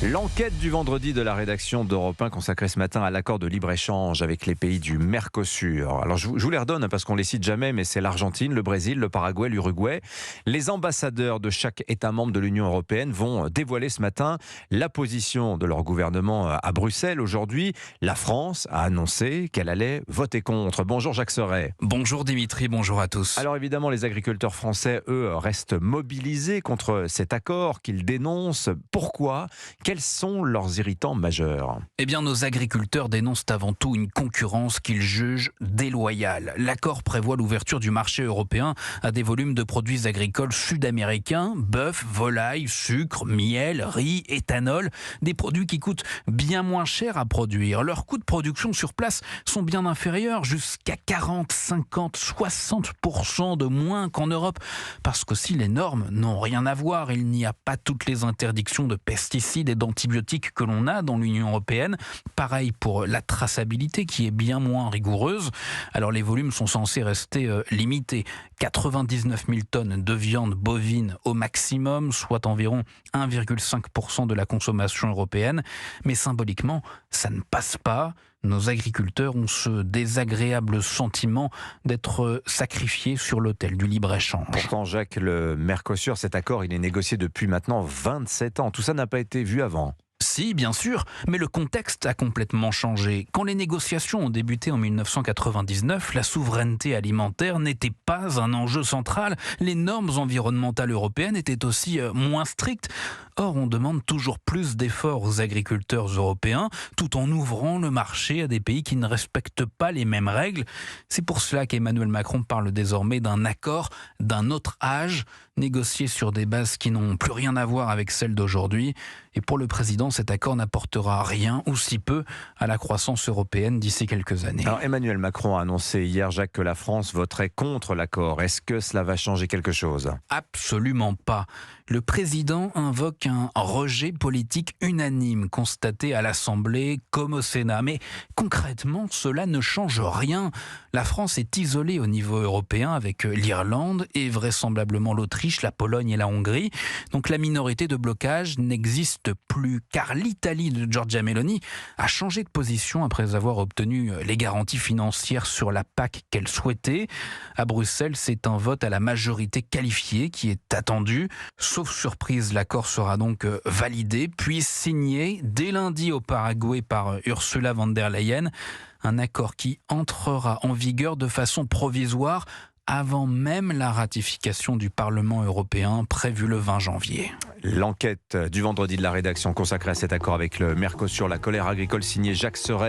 L'enquête du vendredi de la rédaction d'Europe 1 consacrée ce matin à l'accord de libre-échange avec les pays du Mercosur. Alors je vous les redonne parce qu'on les cite jamais, mais c'est l'Argentine, le Brésil, le Paraguay, l'Uruguay. Les ambassadeurs de chaque État membre de l'Union européenne vont dévoiler ce matin la position de leur gouvernement à Bruxelles. Aujourd'hui, la France a annoncé qu'elle allait voter contre. Bonjour Jacques Serret. Bonjour Dimitri, bonjour à tous. Alors évidemment, les agriculteurs français, eux, restent mobilisés contre cet accord qu'ils dénoncent. Pourquoi ? Quels sont leurs irritants majeurs ? Eh bien, nos agriculteurs dénoncent avant tout une concurrence qu'ils jugent déloyale. L'accord prévoit l'ouverture du marché européen à des volumes de produits agricoles sud-américains, bœuf, volaille, sucre, miel, riz, éthanol, des produits qui coûtent bien moins cher à produire. Leurs coûts de production sur place sont bien inférieurs, jusqu'à 40, 50, 60% de moins qu'en Europe. Parce qu'aussi les normes n'ont rien à voir. Il n'y a pas toutes les interdictions de pesticides et d'antibiotiques que l'on a dans l'Union européenne. Pareil pour la traçabilité qui est bien moins rigoureuse. Alors les volumes sont censés rester limités. 99 000 tonnes de viande bovine au maximum, soit environ 1,5% de la consommation européenne. Mais symboliquement, ça ne passe pas. Nos agriculteurs ont ce désagréable sentiment d'être sacrifiés sur l'autel du libre-échange. Pourtant, Jacques, le Mercosur, cet accord, il est négocié depuis maintenant 27 ans. Tout ça n'a pas été vu avant. Si, bien sûr, mais le contexte a complètement changé. Quand les négociations ont débuté en 1999, la souveraineté alimentaire n'était pas un enjeu central. Les normes environnementales européennes étaient aussi moins strictes. Or, on demande toujours plus d'efforts aux agriculteurs européens, tout en ouvrant le marché à des pays qui ne respectent pas les mêmes règles. C'est pour cela qu'Emmanuel Macron parle désormais d'un accord d'un autre âge, négocié sur des bases qui n'ont plus rien à voir avec celles d'aujourd'hui. Et pour le président, cet accord n'apportera rien ou si peu à la croissance européenne d'ici quelques années. Alors Emmanuel Macron a annoncé hier, Jacques, que la France voterait contre l'accord. Est-ce que cela va changer quelque chose ? Absolument pas. Le président invoque un rejet politique unanime constaté à l'Assemblée comme au Sénat. Mais concrètement, cela ne change rien. La France est isolée au niveau européen avec l'Irlande et vraisemblablement l'Autriche, la Pologne et la Hongrie. Donc la minorité de blocage n'existe plus car l'Italie de Giorgia Meloni a changé de position après avoir obtenu les garanties financières sur la PAC qu'elle souhaitait. À Bruxelles, c'est un vote à la majorité qualifiée qui est attendu. Sauf surprise, l'accord sera donc validé, puis signé dès lundi au Paraguay par Ursula von der Leyen. Un accord qui entrera en vigueur de façon provisoire avant même la ratification du Parlement européen prévue le 20 janvier. L'enquête du vendredi de la rédaction consacrée à cet accord avec le Mercosur, la colère agricole, signée Jacques Serret.